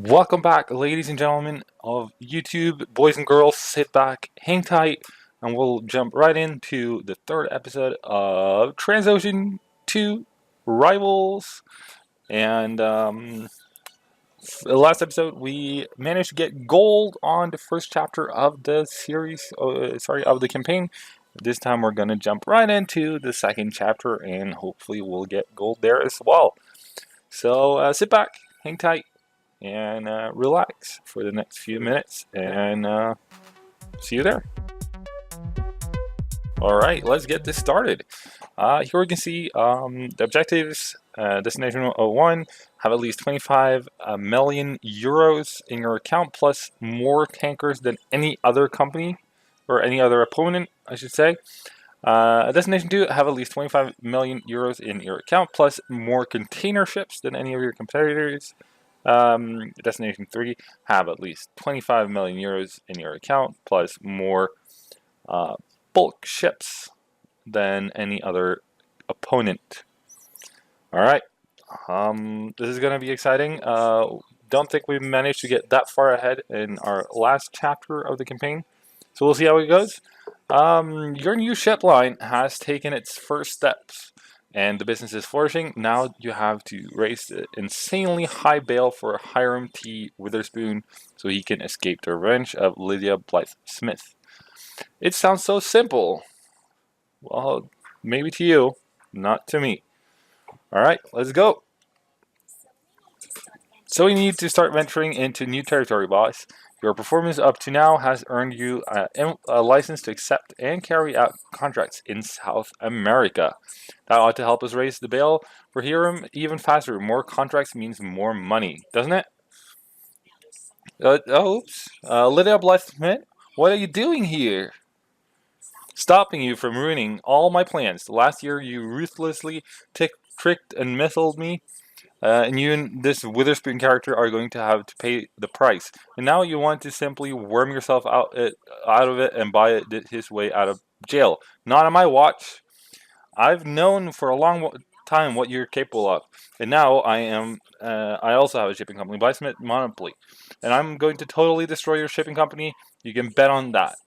Welcome back, ladies and gentlemen of YouTube, boys and girls. Sit back, hang tight, and we'll jump right into the third episode of TransOcean 2 Rivals. And the last episode, we managed to get gold on the first chapter of the series, of the campaign. This time, we're going to jump right into the second chapter, and hopefully, we'll get gold there as well. So sit back, hang tight, and relax for the next few minutes, and see you there. All right, let's get this started. Here we can see the objectives. Destination 01, have at least 25 million euros in your account, plus more tankers than any other company, or any other opponent, I should say. Destination 2, have at least 25 million euros in your account, plus more container ships than any of your competitors. Destination 3, have at least 25 million euros in your account, plus more bulk ships than any other opponent. Alright, this is going to be exciting. Don't think we've managed to get that far ahead in our last chapter of the campaign, so we'll see how it goes. Your new ship line has taken its first steps, and the business is flourishing. Now you have to raise the insanely high bail for Hiram T. Witherspoon so he can escape the revenge of Lydia Blythe Smith. It sounds so simple. Well, maybe to you, not to me. Alright, let's go. So we need to start venturing into new territory, boss. Your performance up to now has earned you a license to accept and carry out contracts in South America. That ought to help us raise the bail for Hiram even faster. More contracts means more money, doesn't it? Oops. Lydia Blythe Smith, what are you doing here? Stopping you from ruining all my plans. Last year you ruthlessly tricked and misled me. And you and this Witherspoon character are going to have to pay the price. And now you want to simply worm yourself out of it and buy his way out of jail. Not on my watch. I've known for a long time what you're capable of. And now I also have a shipping company, Blythesmith Monopoly. And I'm going to totally destroy your shipping company. You can bet on that.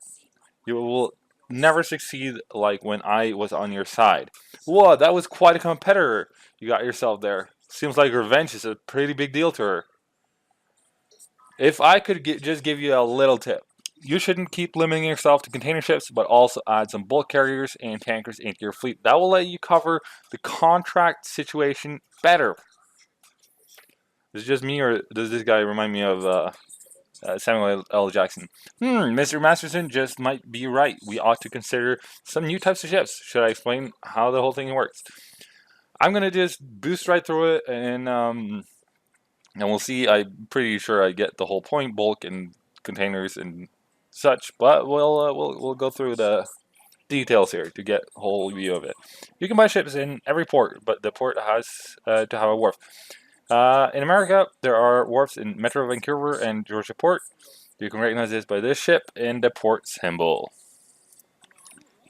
You will never succeed like when I was on your side. Whoa, that was quite a competitor you got yourself there. Seems like revenge is a pretty big deal to her. If I could just give you a little tip, you shouldn't keep limiting yourself to container ships, but also add some bulk carriers and tankers into your fleet. That will let you cover the contract situation better. Is it just me, or does this guy remind me of Samuel L. Jackson? Mr. Masterson just might be right. We ought to consider some new types of ships. Should I explain how the whole thing works? I'm gonna just boost right through it, and we'll see. I'm pretty sure I get the whole point: bulk and containers and such. But we'll go through the details here to get a whole view of it. You can buy ships in every port, but the port has to have a wharf. In America, there are wharfs in Metro Vancouver and Georgia Port. You can recognize this by this ship and the port symbol.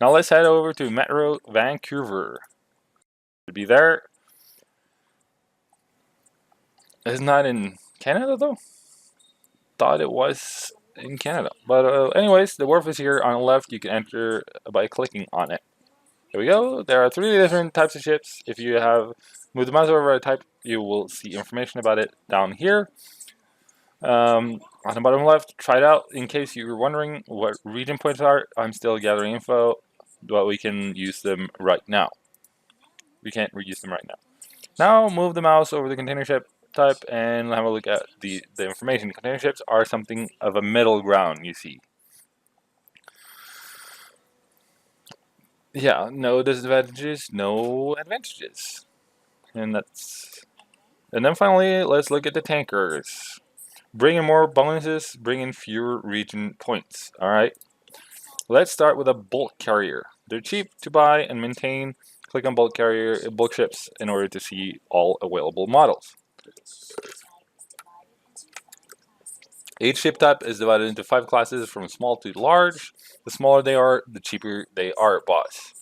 Now let's head over to Metro Vancouver. To be there. It's not in Canada though. Thought it was in Canada, but anyways, the wharf is here on the left. You can enter by clicking on it. There we go. There are 3 different types of ships. If you have moved the mouse over a type, you will see information about it down here. On the bottom left, try it out. In case you were wondering what region points are, I'm still gathering info, but we can use them right now. We can't reuse them right now. Now move the mouse over the container ship type and have a look at the information. Container ships are something of a middle ground, you see. Yeah, no disadvantages, no advantages. And then finally, let's look at the tankers. Bring in more bonuses, bring in fewer region points. Alright. Let's start with a bulk carrier. They're cheap to buy and maintain. Click on bulk ships in order to see all available models. Each ship type is divided into 5 classes from small to large. The smaller they are, the cheaper they are, boss.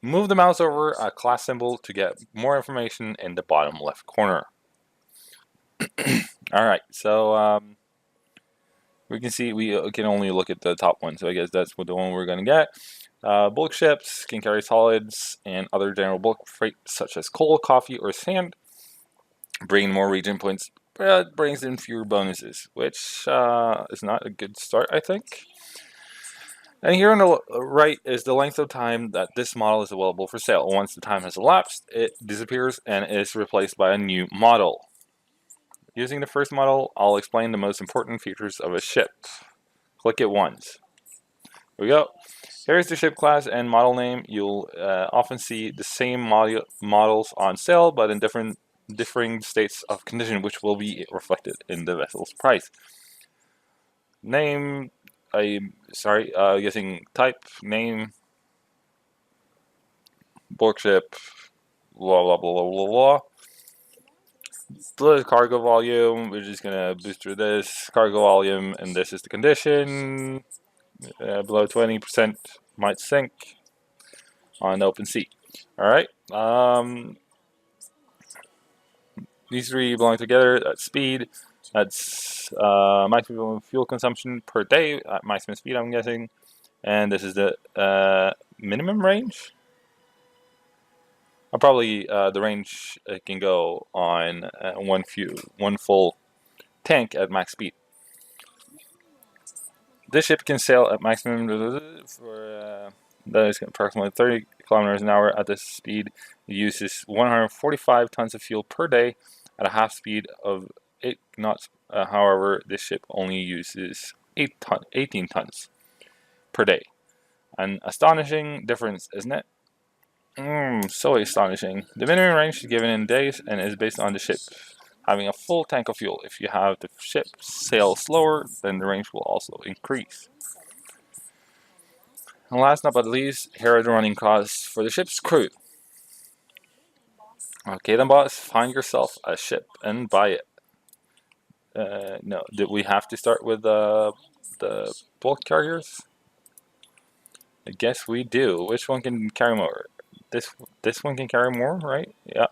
Move the mouse over a class symbol to get more information in the bottom left corner. All right, so we can see we can only look at the top one, so I guess that's what the one we're gonna get. Bulk ships can carry solids and other general bulk freight such as coal, coffee, or sand, bringing more region points, but brings in fewer bonuses, which is not a good start, I think. And here on the right is the length of time that this model is available for sale. Once the time has elapsed, it disappears and is replaced by a new model. Using the first model, I'll explain the most important features of a ship. Click it once. Here we go. Here's the ship class and model name. You'll often see the same models on sale, but in differing states of condition, which will be reflected in the vessel's price. Name, guessing type, name, bulk ship, blah blah blah blah blah. The cargo volume, we're just gonna boost through this cargo volume, and this is the condition. Below 20% might sink on open sea. All right. These three belong together. That's speed. That's maximum fuel consumption per day at maximum speed, I'm guessing. And this is the minimum range. Probably the range it can go on one full tank at max speed. This ship can sail at maximum for that is approximately 30 kilometers an hour at this speed. It uses 145 tons of fuel per day at a half speed of 8 knots. However, this ship only uses 18 tons per day. An astonishing difference, isn't it? So astonishing. The minimum range is given in days and is based on the ship having a full tank of fuel. If you have the ship sail slower, then the range will also increase. And last but not least, here are the running costs for the ship's crew. Okay then, boss, find yourself a ship and buy it. No, did we have to start with the bulk carriers? I guess we do. Which one can carry more? This one can carry more, right? Yeah.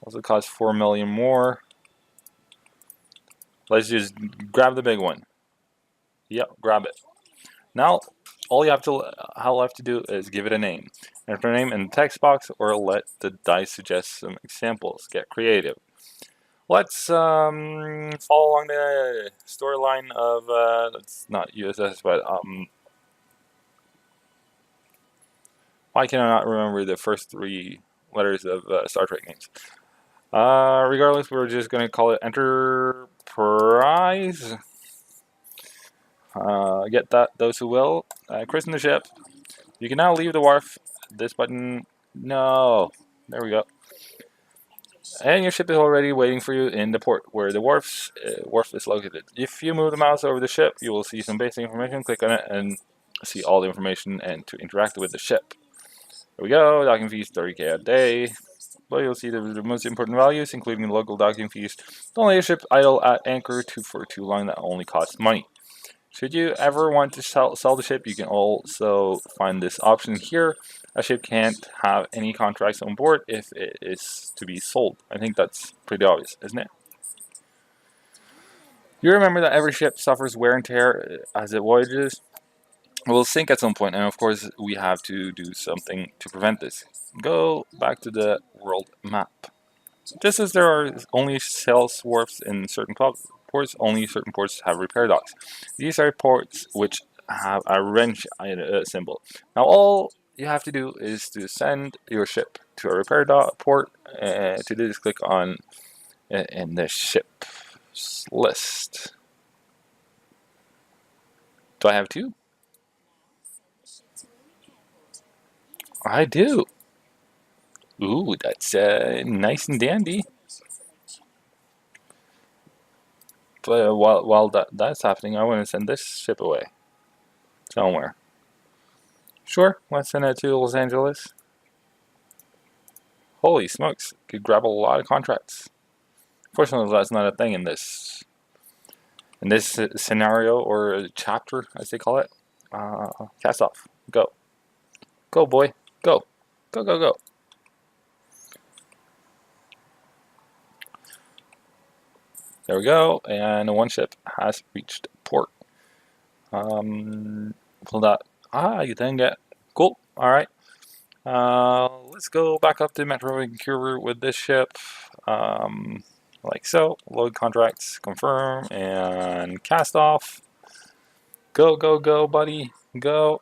Also costs 4 million more. Let's just grab the big one. Yep, grab it. Now, all you have to do is give it a name. Enter a name in the text box or let the dice suggest some examples. Get creative. Let's follow along the storyline of, that's not USS, but, why can I not remember the first 3 letters of Star Trek names? Regardless, we're just going to call it Enterprise. Get that, those who will. Christen the ship. You can now leave the wharf. This button, no. There we go. And your ship is already waiting for you in the port where the wharf is located. If you move the mouse over the ship, you will see some basic information. Click on it and see all the information and to interact with the ship. There we go. Docking fees 30k a day. But you'll see the most important values, including the local docking fees. Don't let your ship idle at anchor for too long. That only costs money. Should you ever want to sell the ship, you can also find this option here. A ship can't have any contracts on board if it is to be sold. I think that's pretty obvious, isn't it? You remember that every ship suffers wear and tear as it voyages. It will sink at some point, and of course we have to do something to prevent this. Go back to the world map. Just as there are only sales wharfs in certain ports, only certain ports have repair docks. These are ports which have a wrench symbol. Now all you have to do is to send your ship to a repair port. To do this, click on in the ship's list. Do I have 2? I do. Ooh, that's nice and dandy. But while that's happening, I want to send this ship away somewhere. Sure, let's send it to Los Angeles. Holy smokes, could grab a lot of contracts. Fortunately, that's not a thing in this scenario or chapter, as they call it. Cast off. Go. Go, boy. Go. Go, go, go. There we go, and one ship has reached port. Pull that. You didn't get. Cool. All right. Let's go back up to Metro Vancouver with this ship. Like so. Load contracts, confirm, and cast off. Go, go, go, buddy. Go.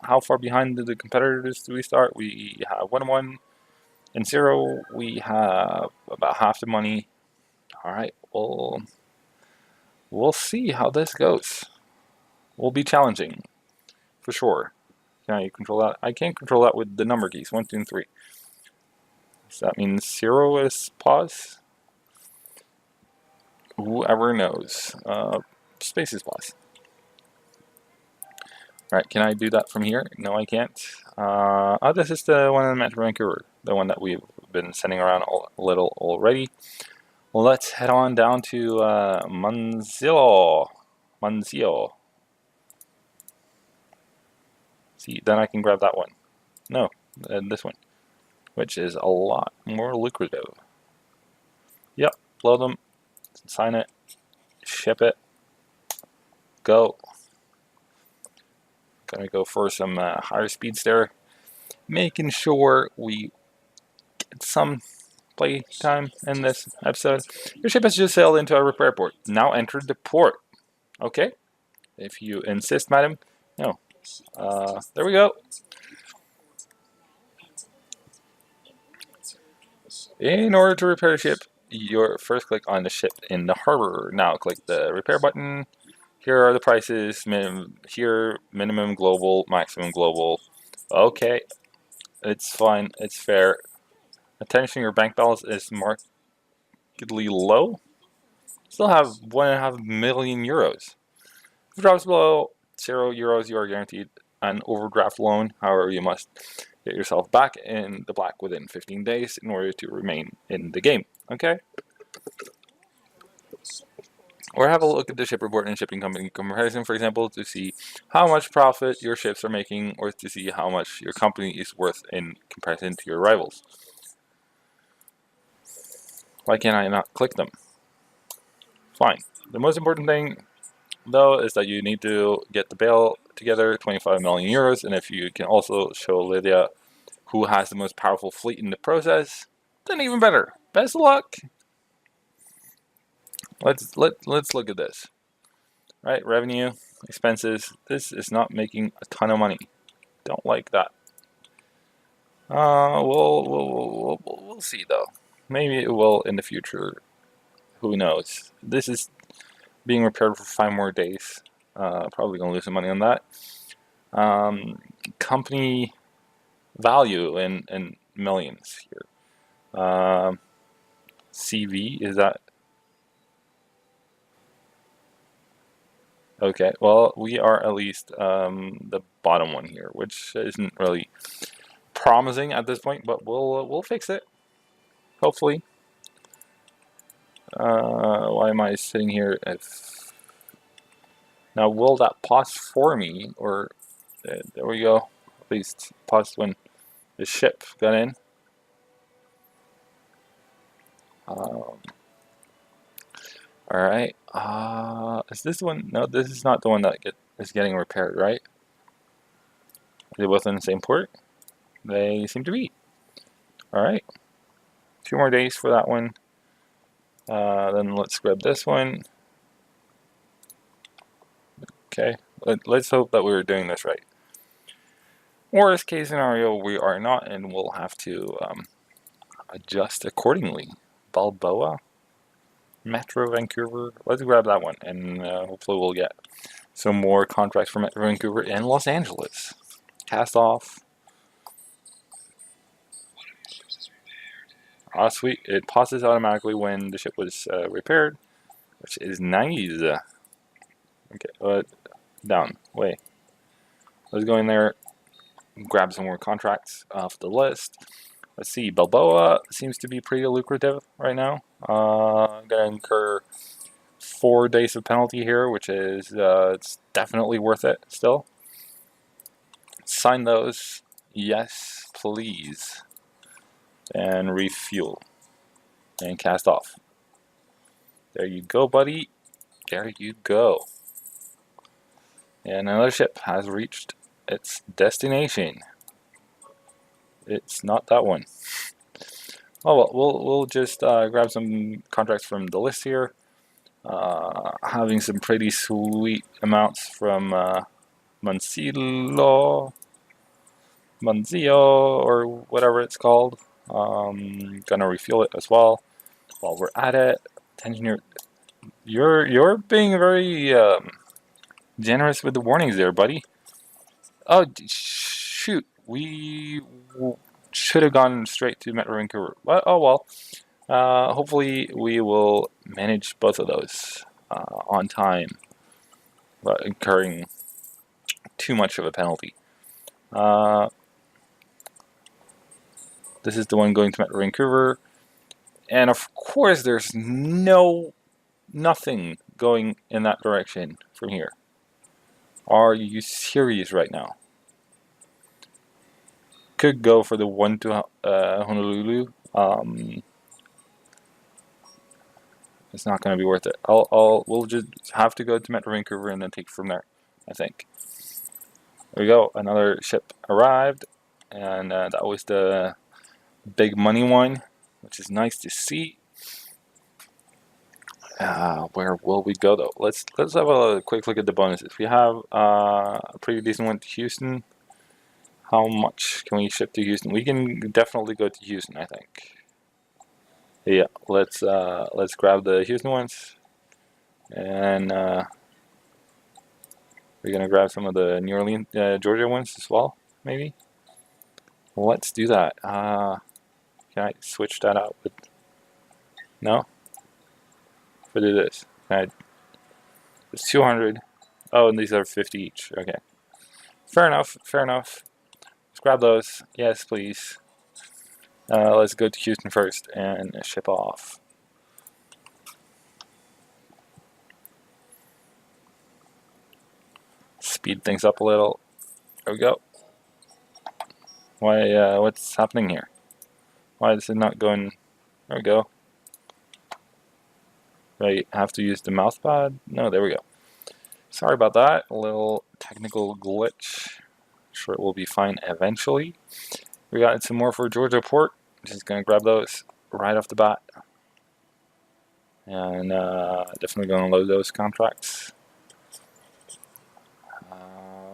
How far behind the competitors do we start? We have 1-1 and 0. We have about half the money. All right. We'll see how this goes. Will be challenging, for sure. Can I control that? I can't control that with the number keys, 1, 2, and 3. So that means 0 is pause. Whoever knows. Space is pause. Alright, can I do that from here? No, I can't. This is the one in Metro Vancouver. The one that we've been sending around a little already. Well, let's head on down to Munzio. See, then I can grab that one. No, this one, which is a lot more lucrative. Yep, load them, sign it, ship it, go. Gonna go for some higher speeds there, making sure we get some play time in this episode. Your ship has just sailed into a repair port. Now enter the port. Okay, if you insist, madam. No. There we go. In order to repair a ship, you first click on the ship in the harbor. Now click the repair button. Here are the prices. Minimum global, maximum global. Okay, it's fine. It's fair. Attention, your bank balance is markedly low. Still have 1.5 million euros. If it drops below €0, you are guaranteed an overdraft loan. However, you must get yourself back in the black within 15 days in order to remain in the game. Okay? Or have a look at the ship report and shipping company comparison, for example, to see how much profit your ships are making, or to see how much your company is worth in comparison to your rivals. Why can't I not click them? Fine. The most important thing, though, is that you need to get the bail together, 25 million euros, and if you can also show Lydia who has the most powerful fleet in the process, then even better. Best of luck. Let's look at this. Right, revenue, expenses. This is not making a ton of money. Don't like that. We'll see though. Maybe it will in the future. Who knows? This is being repaired for 5 more days. Probably gonna lose some money on that. Company value in millions here. CV, is that okay? Well, we are at least the bottom one here, which isn't really promising at this point, but we'll fix it. Hopefully. Why am I sitting here? Now, will that pause for me, or there we go? At least paused when the ship got in. All right. Is this one? No, this is not the one that is getting repaired, right? Are they both in the same port? They seem to be. All right. 2 more days for that one. Then let's grab this one. Okay. Let's hope that we're doing this right. Worst case scenario, we are not, and we'll have to adjust accordingly. Balboa, Metro Vancouver. Let's grab that one, and hopefully we'll get some more contracts for Metro Vancouver and Los Angeles. Cast off. Sweet. It pauses automatically when the ship was repaired, which is nice. Okay, down. Way. Let's go in there, grab some more contracts off the list. Let's see, Balboa seems to be pretty lucrative right now. I'm gonna incur 4 days of penalty here, which is it's definitely worth it still. Sign those. Yes, please. And refuel. And cast off. There you go, buddy. There you go. And another ship has reached its destination. It's not that one. Oh well, we'll just grab some contracts from the list here. Having some pretty sweet amounts from Manzillo, or whatever it's called. Gonna refuel it as well. While we're at it, engineer, you're being very generous with the warnings there, buddy. Oh shoot, we should have gone straight to Metro Vancouver. Well, oh well. Hopefully we will manage both of those on time, but incurring too much of a penalty. This is the one going to Metro Vancouver, and of course there's nothing going in that direction from here. Are you serious right now? Could go for the one to Honolulu. It's not going to be worth it. We'll just have to go to Metro Vancouver and then take it from there, I think. There we go. Another ship arrived, and that was the big money one, which is nice to see. Where will we go though? Let's have a quick look at the bonuses. We have a pretty decent one to Houston. How much can we ship to Houston? We can definitely go to Houston, I think. Yeah, let's grab the Houston ones, and we're gonna grab some of the New Orleans, Georgia ones as well, maybe. Let's do that. Can I switch that out with? No. If I do this, it's 200. Oh, and these are 50 each. Okay, fair enough. Fair enough. Let's grab those. Yes, please. Let's go to Houston first and ship off. Speed things up a little. There we go. Why? What's happening here? Why is it not going? There we go. I have to use the mouse pad? No, there we go. Sorry about that. A little technical glitch. Sure, it will be fine eventually. We got some more for Georgia Port. Just gonna grab those right off the bat, and definitely gonna load those contracts.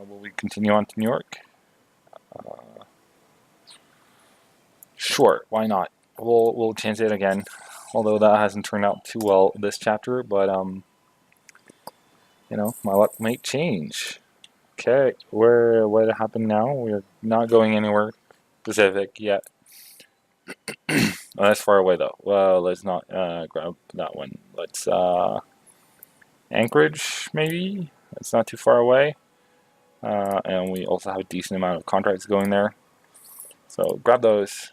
Will we continue on to New York? Sure, why not? We'll chance it again. Although that hasn't turned out too well this chapter, but you know, my luck might change. Okay, what happened now? We're not going anywhere specific yet. Oh, that's far away though. Well, let's not grab that one. Let's Anchorage maybe. That's not too far away, and we also have a decent amount of contracts going there. So grab those.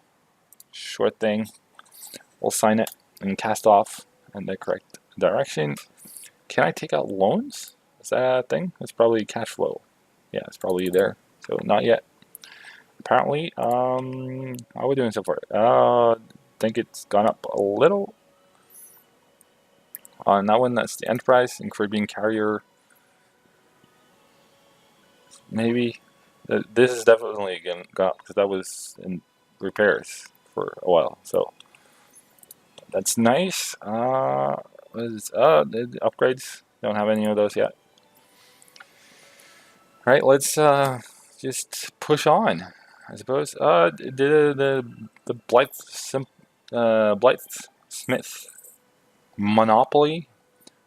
Short thing. We'll sign it and cast off in the correct direction. Can I take out loans? Is that a thing? It's probably cash flow. Yeah, it's probably there. So not yet. Apparently, how are we doing so far? I think it's gone up a little. On that one, that's the Enterprise and Caribbean Carrier. Maybe. This is definitely gone up because that was in repairs for a while. So that's nice. The upgrades? Don't have any of those yet. All right, let's just push on, I suppose. The Blythe Smith Monopoly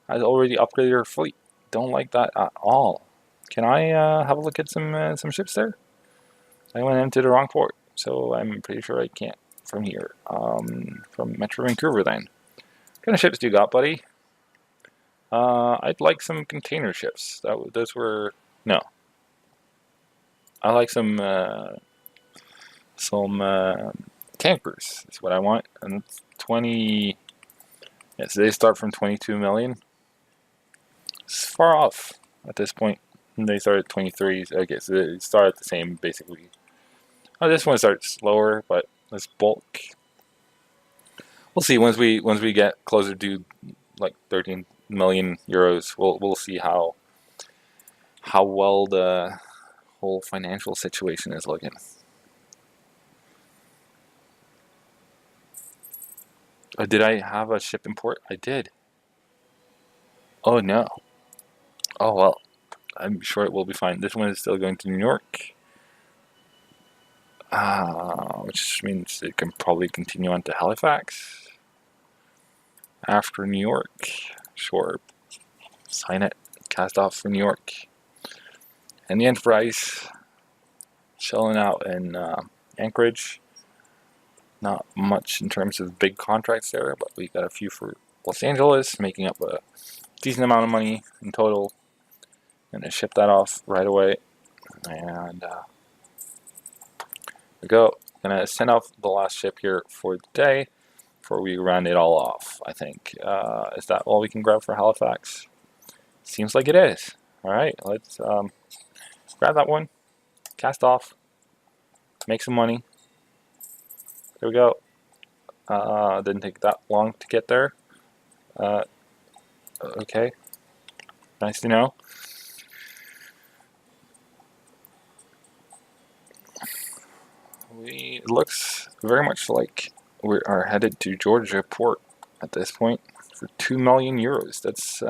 has already upgraded her fleet. Don't like that at all. Can I have a look at some ships there? I went into the wrong port, so I'm pretty sure I can't from here. From Metro Vancouver then. What kind of ships do you got, buddy? I'd like some container ships. Those were no. I like some tankers. Is what I want, and it's 20. Yes, they start from 22 million. It's far off at this point. They start at 23. Okay, so they start at the same basically. Oh, this one starts slower, but let's bulk. We'll see once we get closer to like 13 million euros. We'll see how well the whole financial situation is looking. Did I have a ship in port? I did. Oh no. Oh well. I'm sure it will be fine. This one is still going to New York. Which means it can probably continue on to Halifax. After New York. Sure. Sign it. Cast off for New York. And the Enterprise chilling out in Anchorage. Not much in terms of big contracts there, but we got a few for Los Angeles, making up a decent amount of money in total. Gonna ship that off right away. And we go. Gonna send off the last ship here for the day before we round it all off, I think. Is that all we can grab for Halifax? Seems like it is. Alright, let's grab that one, cast off, make some money. There we go. Didn't take that long to get there. Okay. Nice to know. It looks very much like we are headed to Georgia port at this point for 2 million euros. That's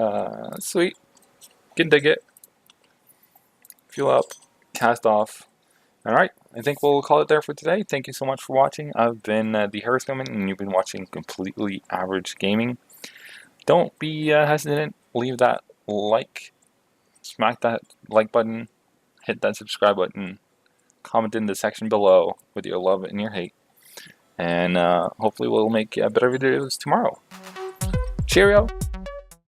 sweet. Can dig it. Fuel up, cast off. Alright, I think we'll call it there for today. Thank you so much for watching. I've been the Hiram, and you've been watching Completely Average Gaming. Don't be hesitant. Leave that like. Smack that like button. Hit that subscribe button. Comment in the section below with your love and your hate. And hopefully we'll make better videos tomorrow. Cheerio!